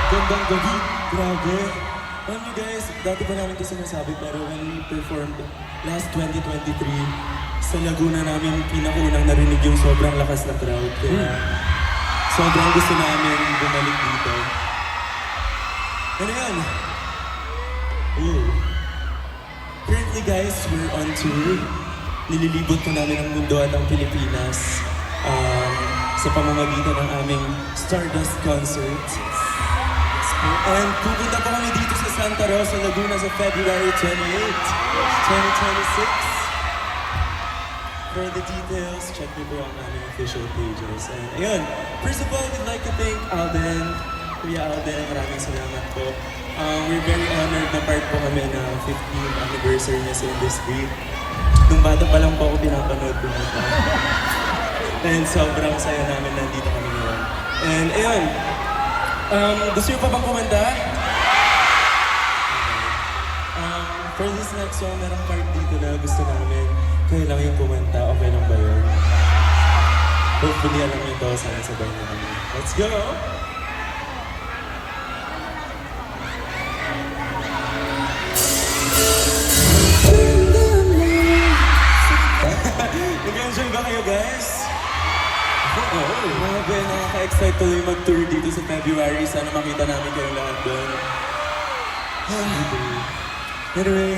Gandang gabi. Grabe. Alam niyo guys, dati pa namin ito sinasabi pero when we performed last 2023, sa Laguna namin pinakaunang narinig yung sobrang lakas na crowd. Kaya sobrang gusto namin bumalik dito. Ano yan? Ooh. Currently guys, we're on tour. Nililibot po namin ang mundo at ang Pilipinas sa pamamagitan ng aming Stardust Concert. And pupunta po kami dito sa Santa Rosa, Laguna sa February 28, 2026. For the details, check niyo po ang aming official pages. And ayun, first of all, we'd like to thank Alden, Kuya Alden, maraming salamat po. We're very honored na part po kami na 15th anniversary niya sa industry. Nung bata pa lang po ako pinapanood ko na siya. And sobrang saya namin nandito kami ngayon. And ayun, gusto niyo pa bang kumanta? For this next song, merong part dito na gusto namin. Kayo lang yung kumanta, okay lang ba yun? Hopefully alam niyo ito, sana sabay na kami. Let's go! Nag-enjoy ba kayo guys? Oo, grabe, nakaka-excite tuloy mag-tour dito sa February. Sana makita namin kayong lahat doon. Anyway,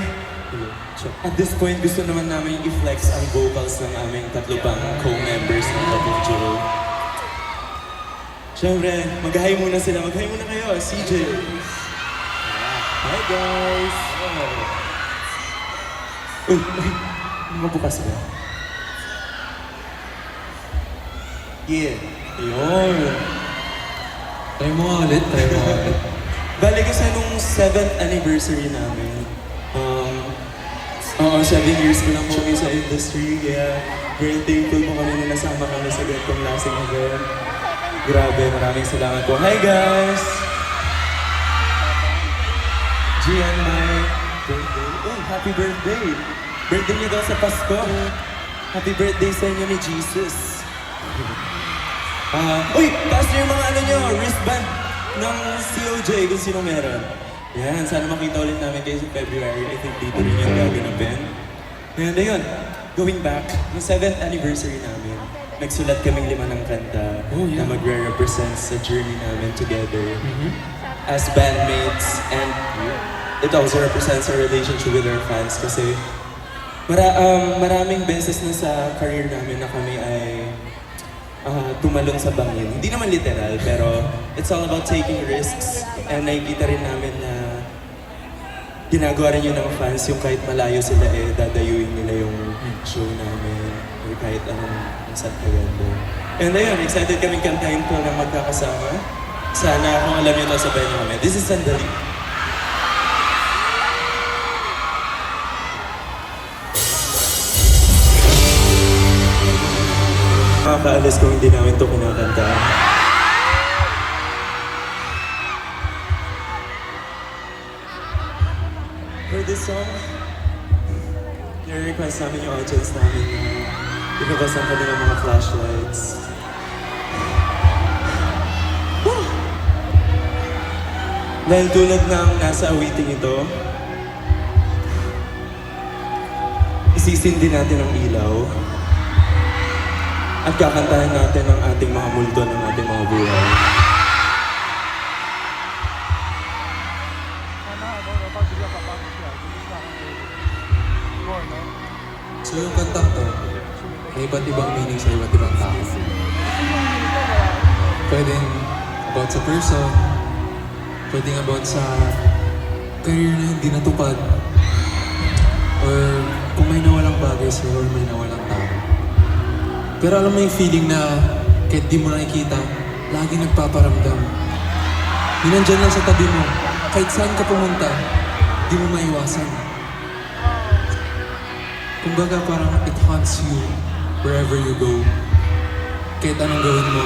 at this point, gusto naman namin i-flex ang vocals ng aming tatlo pang co-members ng Top of Joe. Siyempre, mag-hi muna sila. Mag-hi muna kayo, CJ. Hi guys! Uy, mabukas ba? Yeah. Ayun. Try mo nga ulit, try mo nga ulit. Bali kasi nung 7th anniversary namin, 7 years ko lang po kami sa industry, kaya very thankful po kami na nasama kami sa ganitong lasting event. Grabe, maraming salamat po. Hi guys! Gian, my birthday. Oh, happy birthday! Birthday niyo daw sa Pasko. Happy birthday sa inyo ni Jesus. Uy! Taas niyo yung mga ano nyo, wristband ng COJ kung sino meron. Yan, sana makita ulit namin kayo sa February. I think dito rin yung gaganapin. And ayun, going back, yung 7th anniversary namin, nagsulat kaming 5 ng kanta na magre-represent sa journey namin together as bandmates. And it also represents our relationship with our fans kasi maraming beses na sa career namin na kami ay tumalon sa bangin. Hindi naman literal, pero it's all about taking risks. And nakikita rin namin na ginagawa rin yun ng fans, yung kahit malayo sila dadayuin nila yung show namin or kahit anong nasat kaganda. And ayun, excited kaming kantahin po na magkakasama. Sana kung alam nyo ito, sabay nyo kami. This is Sandali. Makakaalis kung hindi namin ito kinakanta. For this song, i-request namin yung audience namin na ilabas ang kanilang mga flashlights. Woo! Dahil tulad ng nasa awiting ito, isisindi natin ang ilaw at kakantahan natin ang ating mga multo ng ating mga buhay. So yung kantang to, may iba't ibang meaning sa iba't ibang tao. Pwedeng about sa person, pwedeng about sa career na hindi natupad, or kung may nawalang bagay sa'yo or may nawalang tao. Pero alam mo yung feeling na kahit di mo nakikita, lagi nagpaparamdam. Yun nandyan lang sa tabi mo, kahit saan ka pumunta, di mo maiwasan. Kumbaga parang it haunts you wherever you go. Kahit anong gawin mo,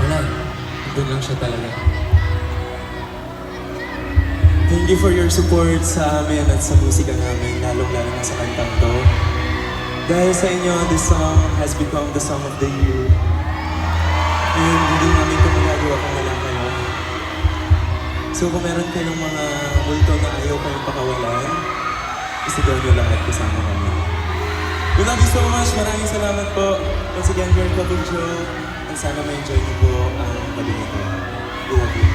wala, doon lang siya talaga. Thank you for your support sa amin at sa musika namin, lalong-lalo na sa kantang to. Dahil sa inyo, this song has become the song of the year. And hindi namin ito magagawa kung wala kayo. So kung meron kayong mga multo na ayaw kayong pakawalan, isigaw nyo lahat kasama kami. We love you so much. Maraming salamat po. Once again, we're Couple Joe. And sana ma-enjoy niyo po ang gabi nito. We love you.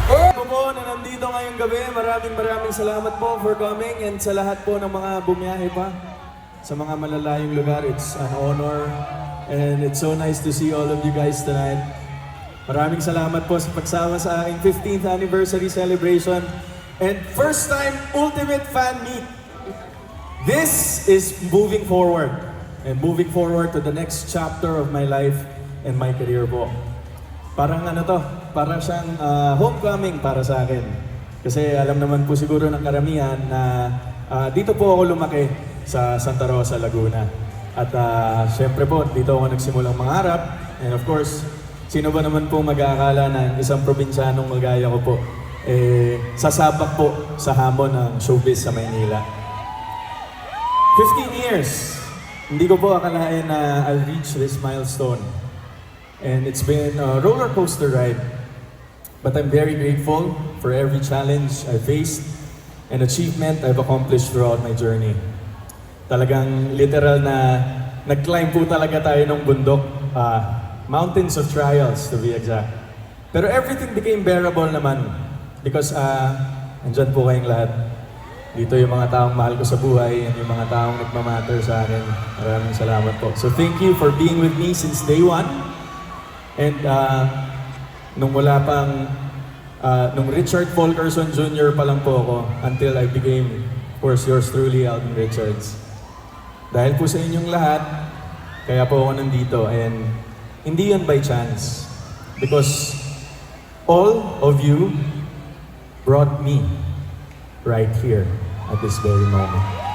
Ako po na nandito ngayong gabi, maraming salamat po for coming, and sa lahat po ng mga bumiyahe pa sa mga malalayong lugar. It's an honor and it's so nice to see all of you guys tonight. Maraming salamat po sa pagsama sa aking 15th anniversary celebration and first time ultimate fan meet. This is moving forward and moving forward to the next chapter of my life and my career po. Parang ano to, parang siyang homecoming para sa akin. Kasi alam naman po siguro ng karamihan na dito po ako lumaki sa Santa Rosa, Laguna. At syempre po, dito ako nagsimulang mangarap. And of course, sino ba naman po mag-aakala na isang probinsyanong magaya ko po, sasabak po sa hamon ng showbiz sa Maynila. 15 years, hindi ko po akalain na I'll reach this milestone. And it's been a roller coaster ride. But I'm very grateful for every challenge I faced and achievement I've accomplished throughout my journey. Talagang literal na nag-climb po talaga tayo ng bundok. Mountains of trials to be exact. Pero everything became bearable naman because andyan po kayong lahat. Dito yung mga taong mahal ko sa buhay and yung mga taong nagmamatter sa akin. Maraming salamat po. So thank you for being with me since day one. And nung wala pang, nung Richard Fulkerson Jr. pa lang po ako until I became, of course, yours truly, Alvin Richards. Dahil po sa inyong lahat, kaya po ako nandito. And hindi yan by chance. Because all of you brought me right here at this very moment.